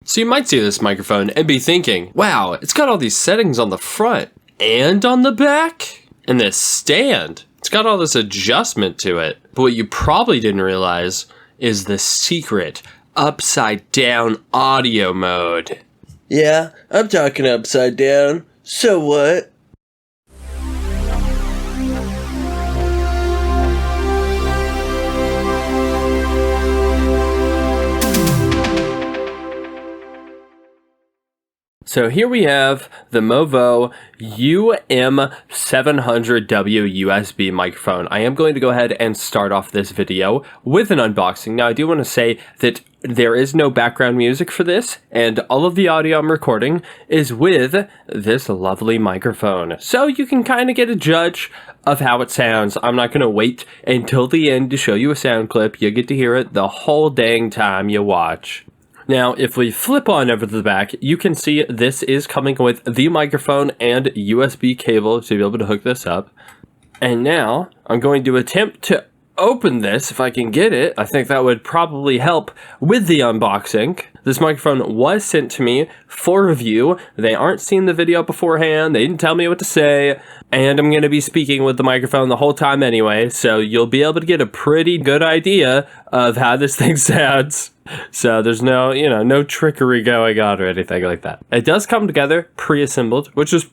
So you might see this microphone and be thinking, wow, it's got all these settings on the front and on the back, and this stand. It's got all this adjustment to it. But what you probably didn't realize is the secret upside down audio mode. Yeah, I'm talking upside down. So what? So here we have the Movo UM700W USB microphone. I am going to go ahead and start off this video with an unboxing. Now I do want to say that there is no background music for this, and all of the audio I'm recording is with this lovely microphone. So you can kind of get a judge of how it sounds. I'm not going to wait until the end to show you a sound clip. You get to hear it the whole dang time you watch. Now, if we flip on over to the back, you can see this is coming with the microphone and USB cable to be able to hook this up. And now, I'm going to attempt to open this if I can get it. I think that would probably help with the unboxing. This microphone was sent to me for review. They aren't seeing the video beforehand. They didn't tell me what to say. And I'm going to be speaking with the microphone the whole time anyway, so you'll be able to get a pretty good idea of how this thing sounds. So there's no, no trickery going on or anything like that. It does come together pre-assembled, which is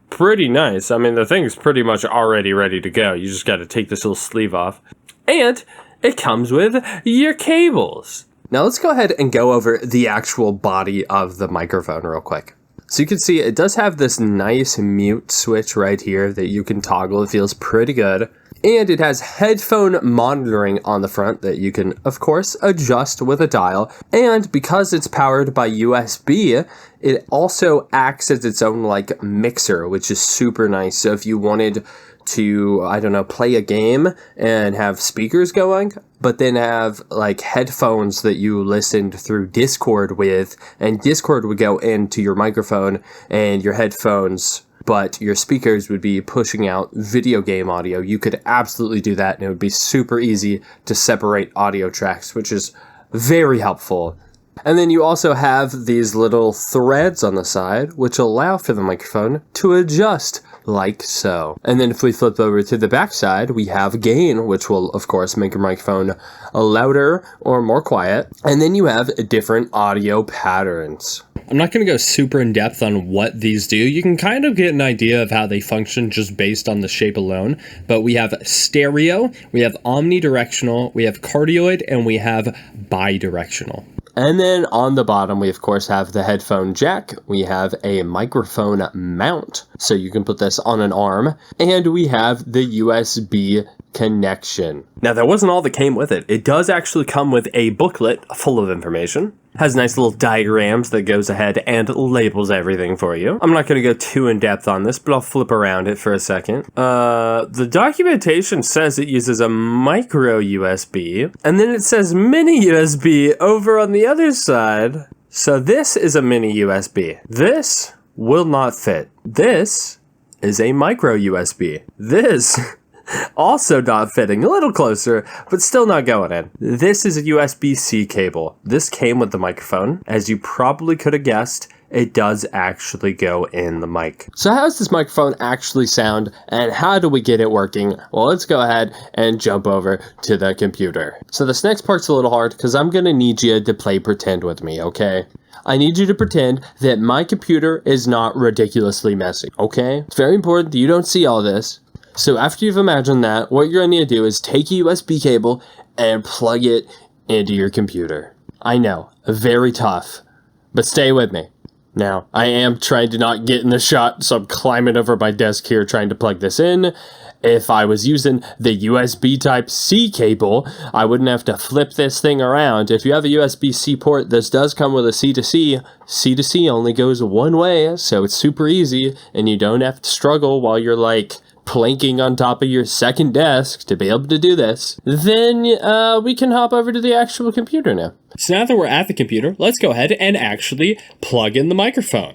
pretty nice. I mean, the thing's pretty much already ready to go. You just got to take this little sleeve off. And it comes with your cables. Now let's go ahead and go over the actual body of the microphone real quick. So you can see it does have this nice mute switch right here that you can toggle. It feels pretty good. And it has headphone monitoring on the front that you can, of course, adjust with a dial. And because it's powered by USB, it also acts as its own like mixer, which is super nice. So if you wanted to, I don't know, play a game and have speakers going, but then have like headphones that you listened through Discord with, and Discord would go into your microphone and your headphones, but your speakers would be pushing out video game audio. You could absolutely do that, and it would be super easy to separate audio tracks, which is very helpful. And then you also have these little threads on the side, which allow for the microphone to adjust like so. And then if we flip over to the back side, we have gain, which will of course make your microphone louder or more quiet. And then you have different audio patterns. I'm not going to go super in depth on what these do. You can kind of get an idea of how they function just based on the shape alone. But we have stereo, we have omnidirectional, we have cardioid, and we have bidirectional. And then on the bottom, we of course have the headphone jack. We have a microphone mount, so you can put this on an arm. And we have the USB connection. Now that wasn't all that came with it. It does actually come with a booklet full of information. Has nice little diagrams that goes ahead and labels everything for you. I'm not going to go too in depth on this, but I'll flip around it for a second. The documentation says it uses a micro USB, and then it says mini USB over on the other side. So this is a mini USB. This will not fit. This is a micro USB. This also not fitting, a little closer, but still not going in. This is a USB-C cable. This came with the microphone. As you probably could have guessed, it does actually go in the mic. So how does this microphone actually sound, and how do we get it working? Well, let's go ahead and jump over to the computer. So this next part's a little hard because I'm gonna need you to play pretend with me, okay? I need you to pretend that my computer is not ridiculously messy, okay? It's very important that you don't see all this. So after you've imagined that, what you're going to need to do is take a USB cable and plug it into your computer. I know, very tough, but stay with me. Now, I am trying to not get in the shot, so I'm climbing over my desk here trying to plug this in. If I was using the USB Type-C cable, I wouldn't have to flip this thing around. If you have a USB-C port, this does come with a C2C. C2C only goes one way, so it's super easy, and you don't have to struggle while you're like planking on top of your second desk to be able to do this. Then we can hop over to the actual computer now. So now that we're at the computer, let's go ahead and actually plug in the microphone.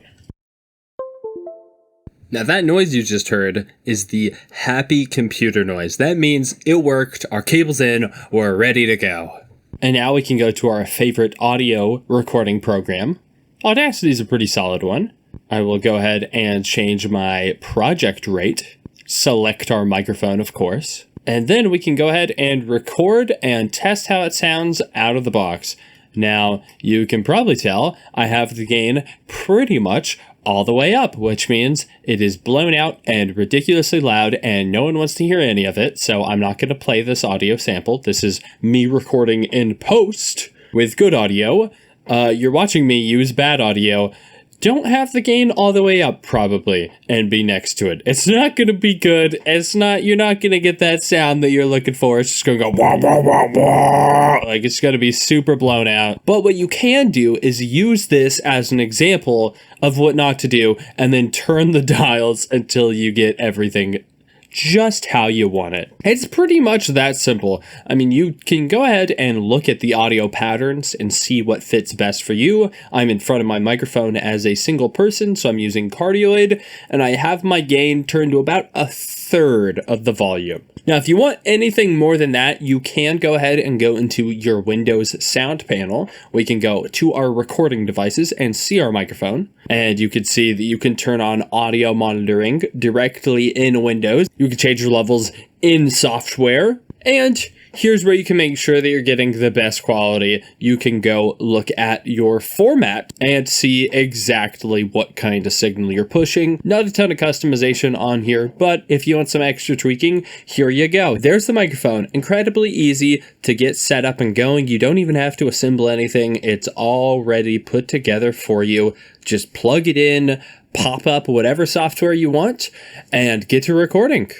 Now that noise you just heard is the happy computer noise. That means it worked, our cable's in, we're ready to go. And now we can go to our favorite audio recording program, Audacity is a pretty solid one. I will go ahead and change my project rate. Select our microphone, of course. And then we can go ahead and record and test how it sounds out of the box. Now, you can probably tell I have the gain pretty much all the way up, which means it is blown out and ridiculously loud and no one wants to hear any of it. So I'm not going to play this audio sample. This is me recording in post with good audio. You're watching me use bad audio. Don't have the gain all the way up, probably, and be next to it. It's not going to be good. You're not going to get that sound that you're looking for. It's just going to go wah, wah, wah, wah. Like, it's going to be super blown out. But what you can do is use this as an example of what not to do, and then turn the dials until you get everything just how you want it. It's pretty much that simple. I mean, you can go ahead and look at the audio patterns and see what fits best for you. I'm in front of my microphone as a single person, so I'm using cardioid, and I have my gain turned to about a third of the volume. Now, if you want anything more than that, you can go ahead and go into your Windows sound panel. We can go to our recording devices and see our microphone. And you can see that you can turn on audio monitoring directly in Windows. You can change your levels in software. And here's where you can make sure that you're getting the best quality. You can go look at your format and see exactly what kind of signal you're pushing. Not a ton of customization on here, but if you want some extra tweaking, here you go. There's the microphone. Incredibly easy to get set up and going. You don't even have to assemble anything. It's already put together for you. Just plug it in, pop up whatever software you want, and get to recording.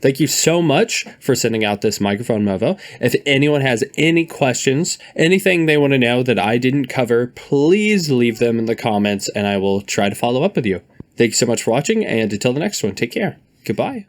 Thank you so much for sending out this microphone, Movo. If anyone has any questions, anything they want to know that I didn't cover, please leave them in the comments and I will try to follow up with you. Thank you so much for watching, and until the next one, take care. Goodbye.